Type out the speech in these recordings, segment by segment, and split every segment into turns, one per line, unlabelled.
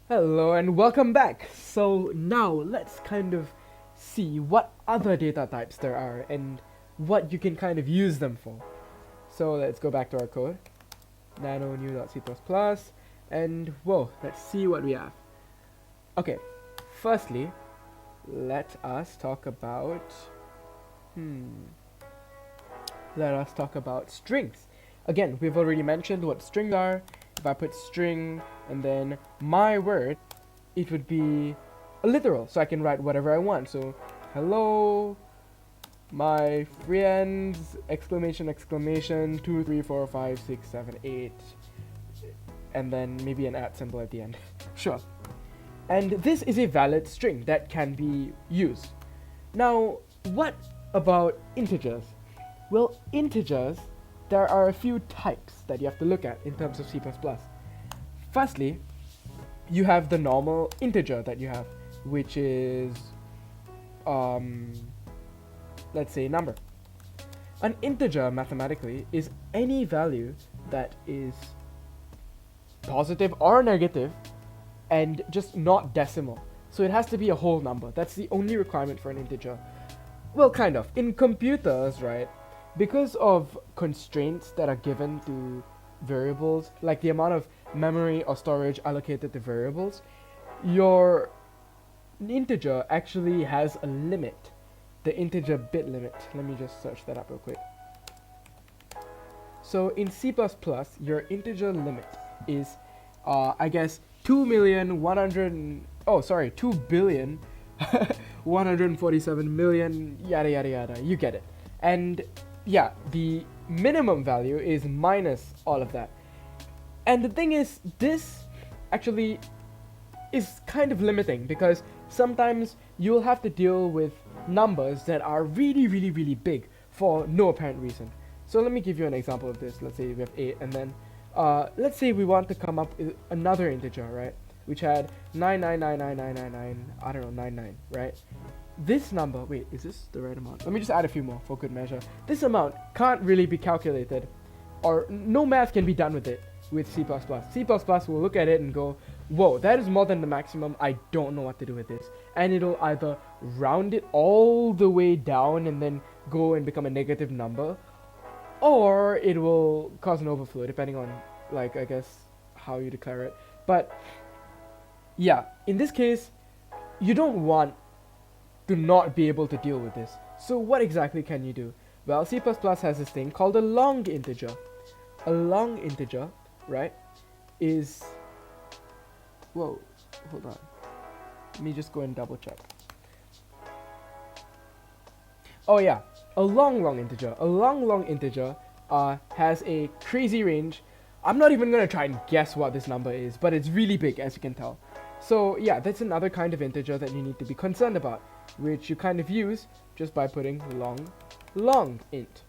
Hello and welcome back. So now let's kind of see what other data types there are and what you can kind of use them for. So let's go back to our code, nano new.c++, and whoa, let's see what we have. Okay, firstly, let us talk about strings. Again, we've already mentioned what strings are. If I put string and then my word, it would be a literal, so I can write whatever I want. So hello my friends, exclamation exclamation 2 3 4 5 6 7 8, and then maybe an @ symbol at the end. Sure. And this is a valid string that can be used. Now, what about integers? Well, integers, there are a few types that you have to look at in terms of C++. Firstly, you have the normal integer that you have, which is, let's say, number. An integer, mathematically, is any value that is positive or negative and just not decimal. So it has to be a whole number. That's the only requirement for an integer. Well, kind of. In computers, right, because of constraints that are given to variables, like the amount of memory or storage allocated to variables, your integer actually has a limit, the integer bit limit. Let me just search that up real quick. So in C++, your integer limit is, I guess, 2,147,000,000, yada yada yada, you get it. And yeah, the minimum value is minus all of that. And the thing is, this actually is kind of limiting because sometimes you'll have to deal with numbers that are really, really, really big for no apparent reason. So let me give you an example of this. Let's say we have 8, and then let's say we want to come up with another integer, right? Which had 9999999, I don't know, 99, right? This number, wait, is this the right amount? Let me just add a few more for good measure. This amount can't really be calculated, or no math can be done with it with C++. C++ will look at it and go, whoa, that is more than the maximum, I don't know what to do with this. And it'll either round it all the way down and then go and become a negative number, or it will cause an overflow, depending on, like, I guess, how you declare it. But yeah, in this case, you don't want to not be able to deal with this. So what exactly can you do? Well, C++ has this thing called a long integer. A long integer, right, is... Whoa, hold on. Let me just go and double check. Oh yeah, a long integer. A long integer has a crazy range. I'm not even gonna try and guess what this number is, but it's really big, as you can tell. So yeah, that's another kind of integer that you need to be concerned about, which you kind of use just by putting long int.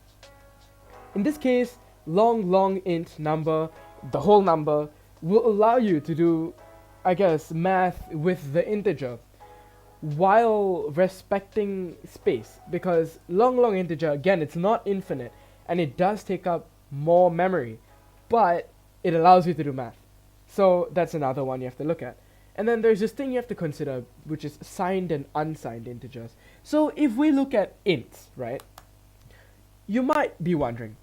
In this case, long int number, the whole number, will allow you to do, I guess, math with the integer while respecting space, because long integer, again, it's not infinite and it does take up more memory, but it allows you to do math. So that's another one you have to look at. And then there's this thing you have to consider, which is signed and unsigned integers. So if we look at ints, right, you might be wondering,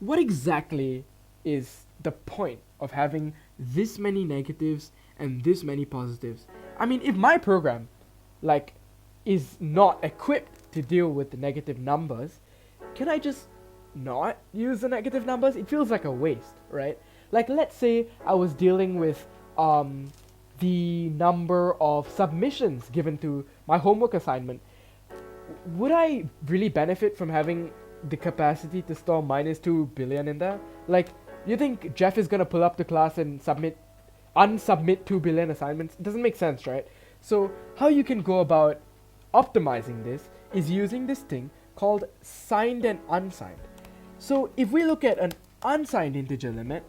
what exactly is the point of having this many negatives and this many positives? I mean, if my program, like, is not equipped to deal with the negative numbers, can I just not use the negative numbers? It feels like a waste, right? Like, let's say I was dealing with the number of submissions given to my homework assignment. Would I really benefit from having the capacity to store -2 billion in there? Like, you think Jeff is gonna pull up to class and unsubmit 2 billion assignments? It doesn't make sense, right? So how you can go about optimizing this is using this thing called signed and unsigned. So if we look at an unsigned integer limit,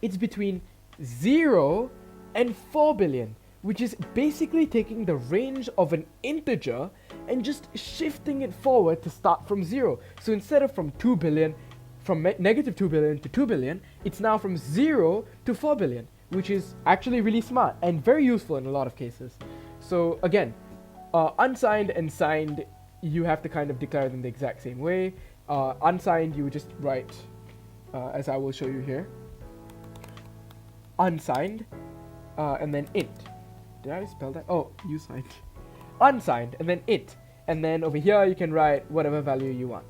it's between 0 and 4 billion, which is basically taking the range of an integer and just shifting it forward to start from 0. So instead of from 2 billion, from negative 2 billion to 2 billion, it's now from 0 to 4 billion, which is actually really smart and very useful in a lot of cases. So again, unsigned and signed, you have to kind of declare them the exact same way. Unsigned, you just write, as I will show you here, unsigned, and then int. Did I spell that? Oh, you signed. Unsigned, and then int. And then over here, you can write whatever value you want.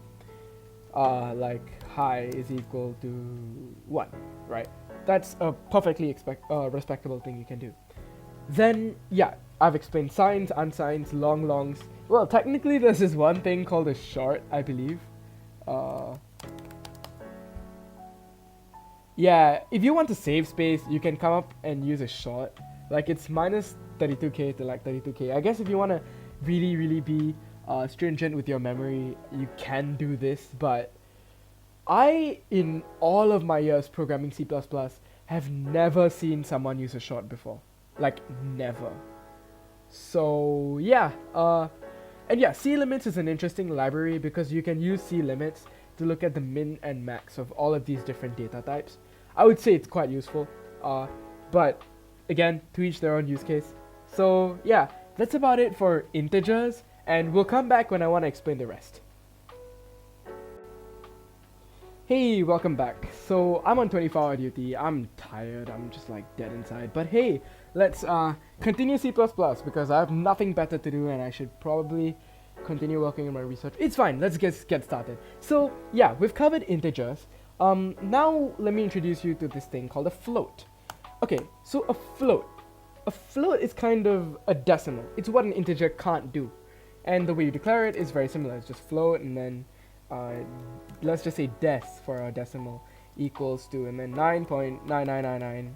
Like hi is equal to 1, right? That's a perfectly respectable thing you can do. Then, yeah, I've explained signs, unsigns, long, longs. Well, technically, there's this one thing called a short, I believe. Yeah, if you want to save space, you can come up and use a short. Like, it's minus 32k to like 32k. I guess if you want to really be stringent with your memory, you can do this, but I, in all of my years programming C++, have never seen someone use a short before. Like, never. So, yeah. And yeah, C-limits is an interesting library because you can use C-limits to look at the min and max of all of these different data types. I would say it's quite useful. But, again, to each their own use case. So, yeah, that's about it for integers, and we'll come back when I want to explain the rest. Hey, welcome back. So I'm on 24-hour duty. I'm tired. I'm just like dead inside. But hey, let's continue C++ because I have nothing better to do and I should probably continue working on my research. It's fine. Let's get started. So yeah, we've covered integers. Now let me introduce you to this thing called a float. Okay, so a float. A float is kind of a decimal. It's what an integer can't do. And the way you declare it is very similar. It's just float and then let's just say dec for our decimal equals to, and then 9.9999,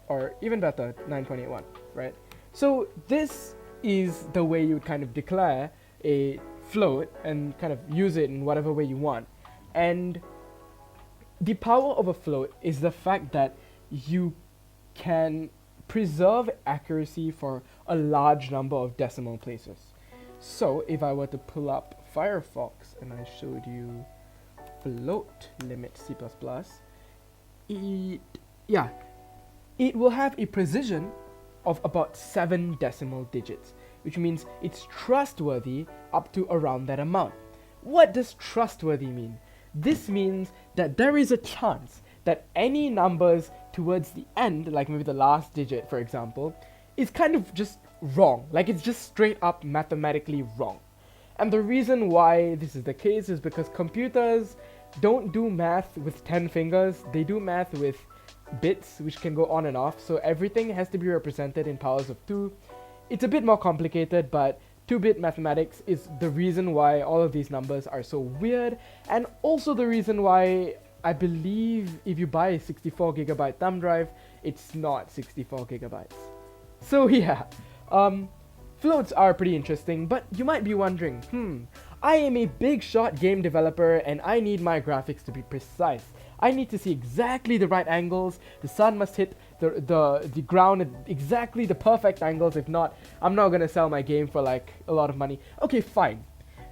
or even better, 9.81, right? So this is the way you would kind of declare a float and kind of use it in whatever way you want. And the power of a float is the fact that you can preserve accuracy for a large number of decimal places. So if I were to pull up Firefox and I showed you float limit C++, it will have a precision of about 7 decimal digits, which means it's trustworthy up to around that amount. What does trustworthy mean? This means that there is a chance that any numbers towards the end, like maybe the last digit for example, is kind of just wrong. Like it's just straight up mathematically wrong. And the reason why this is the case is because computers don't do math with 10 fingers, they do math with bits which can go on and off, so everything has to be represented in powers of 2. It's a bit more complicated, but 2-bit mathematics is the reason why all of these numbers are so weird, and also the reason why I believe if you buy a 64GB thumb drive, it's not 64 gigabytes. So yeah, floats are pretty interesting, but you might be wondering, I am a big shot game developer and I need my graphics to be precise. I need to see exactly the right angles, the sun must hit the ground at exactly the perfect angles, if not, I'm not gonna sell my game for like a lot of money. Okay, fine.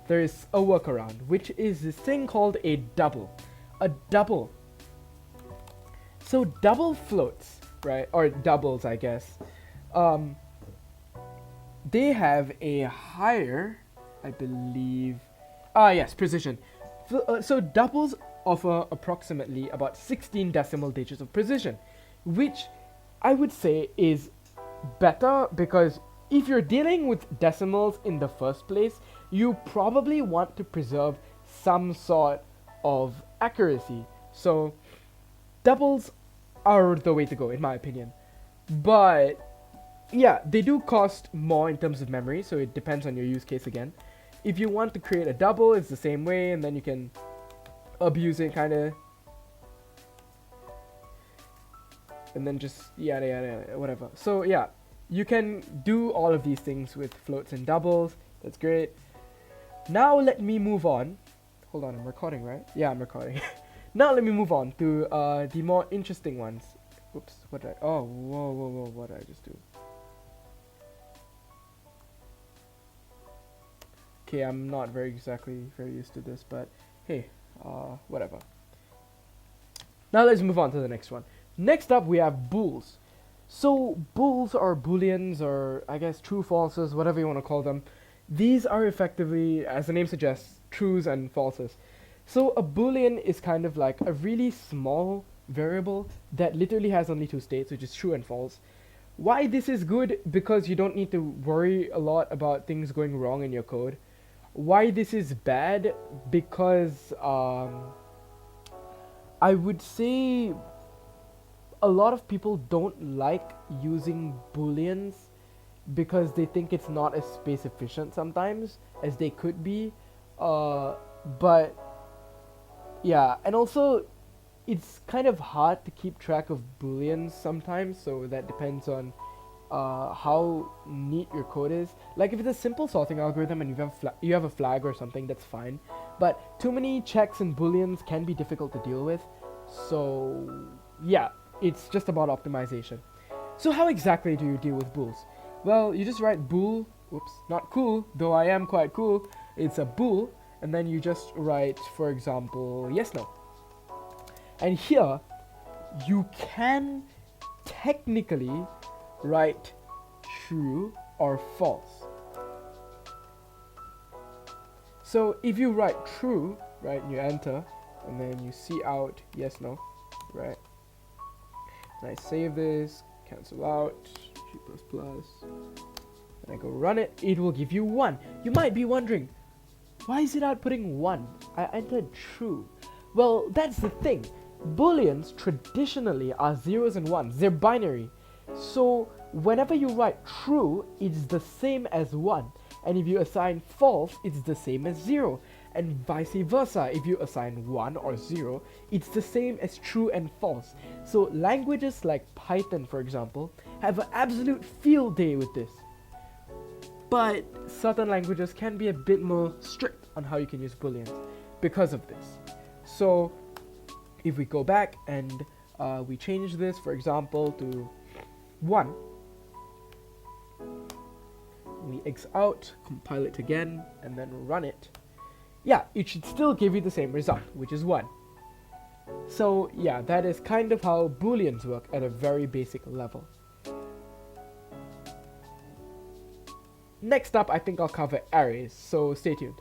There is a workaround, which is this thing called a double. A double. So double floats, right, or doubles I guess, they have a higher, I believe, yes, precision. So doubles offer approximately about 16 decimal digits of precision, which I would say is better because if you're dealing with decimals in the first place, you probably want to preserve some sort of accuracy. So doubles are the way to go in my opinion. But yeah, they do cost more in terms of memory, so it depends on your use case again. If you want to create a double, it's the same way, and then you can abuse it kinda. And then just yada yada, whatever. So yeah, you can do all of these things with floats and doubles. That's great. Now let me move on. Hold on, I'm recording, right? Yeah, I'm recording. Now let me move on to the more interesting ones. Oops, what did I... Oh, whoa, what did I just do? Okay, I'm not very used to this, but hey, whatever. Now let's move on to the next one. Next up, we have bools. So bools or booleans or I guess true falses, whatever you want to call them, these are effectively, as the name suggests, trues and falses. So a boolean is kind of like a really small variable that literally has only two states, which is true and false. Why this is good? Because you don't need to worry a lot about things going wrong in your code. Why this is bad? Because I would say a lot of people don't like using booleans because they think it's not as space efficient sometimes as they could be. But yeah, and also it's kind of hard to keep track of booleans sometimes, so that depends on how neat your code is. Like if it's a simple sorting algorithm and you have a flag or something, that's fine. But too many checks and booleans can be difficult to deal with. So yeah, it's just about optimization. So how exactly do you deal with bools? Well, you just write bool. Oops, not cool, though I am quite cool. It's a bool, and then you just write, for example, yes, no. And here, you can technically write true or false. So if you write true, right, and you enter, and then you see out yes, no, right? And I save this, cancel out, G++, and I go run it, it will give you 1. You might be wondering, why is it outputting 1? I entered true. Well, that's the thing. Booleans traditionally are zeros and ones. They're binary. So whenever you write true, it's the same as 1. And if you assign false, it's the same as 0. And vice versa. If you assign 1 or 0, it's the same as true and false. So languages like Python, for example, have an absolute field day with this. But certain languages can be a bit more strict on how you can use booleans because of this. So if we go back and we change this, for example, to 1, we X out, compile it again, and then run it. Yeah, it should still give you the same result, which is 1. So yeah, that is kind of how booleans work at a very basic level. Next up, I think I'll cover arrays, so stay tuned.